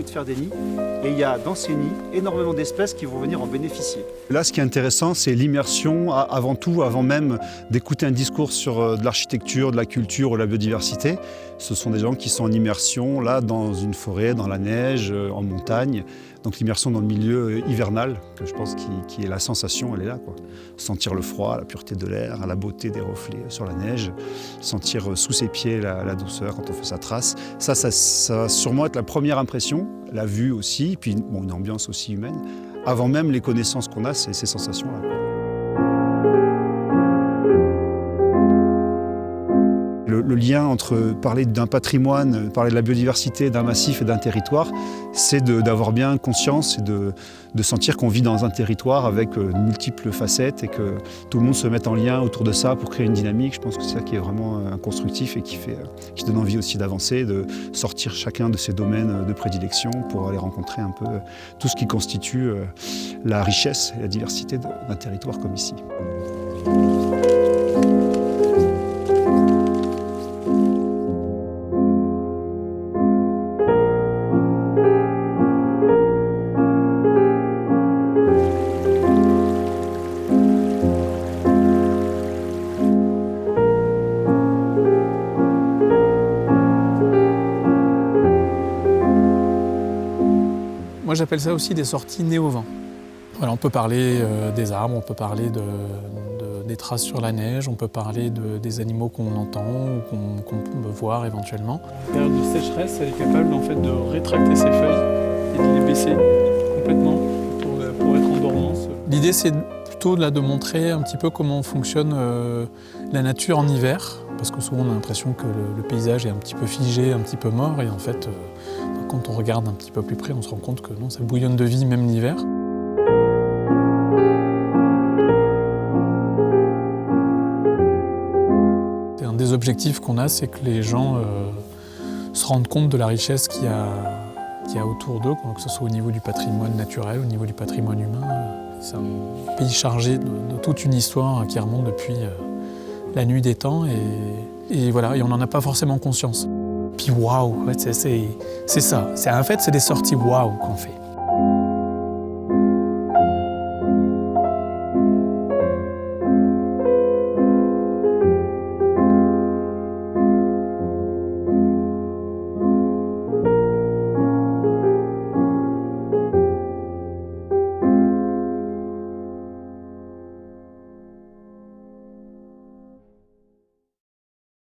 ou de faire des nids. Et il y a dans ces nids énormément d'espèces qui vont venir en bénéficier. Là, ce qui est intéressant, c'est l'immersion avant tout, avant même d'écouter un discours sur de l'architecture, de la culture ou la biodiversité. Ce sont des gens qui sont en immersion, là, dans une forêt, dans la neige, en montagne. Donc l'immersion dans le milieu hivernal, que je pense qui est la sensation, elle est là, quoi. Sentir le froid, la pureté de l'air, la beauté des reflets sur la neige, sentir sous ses pieds la douceur quand on fait sa trace. Ça va sûrement être la première impression, la vue aussi, puis bon, une ambiance aussi humaine, avant même les connaissances qu'on a, ces sensations-là, quoi. Le lien entre parler d'un patrimoine, parler de la biodiversité, d'un massif et d'un territoire, c'est d'avoir bien conscience et de sentir qu'on vit dans un territoire avec multiples facettes et que tout le monde se mette en lien autour de ça pour créer une dynamique. Je pense que c'est ça qui est vraiment constructif et qui donne envie aussi d'avancer, de sortir chacun de ses domaines de prédilection pour aller rencontrer un peu tout ce qui constitue la richesse et la diversité d'un territoire comme ici. Moi, j'appelle ça aussi des sorties nées au vent. Voilà, on peut parler des arbres, on peut parler des traces sur la neige, on peut parler des animaux qu'on entend ou qu'on peut voir éventuellement. La période de sécheresse, elle est capable en fait, de rétracter ses feuilles et de les baisser complètement pour être en dormance. L'idée, c'est plutôt de montrer un petit peu comment fonctionne la nature en hiver, parce que souvent on a l'impression que le paysage est un petit peu figé, un petit peu mort, et en fait, quand on regarde un petit peu plus près, on se rend compte que non, ça bouillonne de vie même l'hiver. Et un des objectifs qu'on a, c'est que les gens se rendent compte de la richesse qu'il y a autour d'eux, que ce soit au niveau du patrimoine naturel, au niveau du patrimoine humain. C'est un pays chargé de toute une histoire qui remonte depuis la nuit des temps, et voilà, et on n'en a pas forcément conscience. Puis waouh, c'est ça. En fait, c'est des sorties waouh qu'on fait.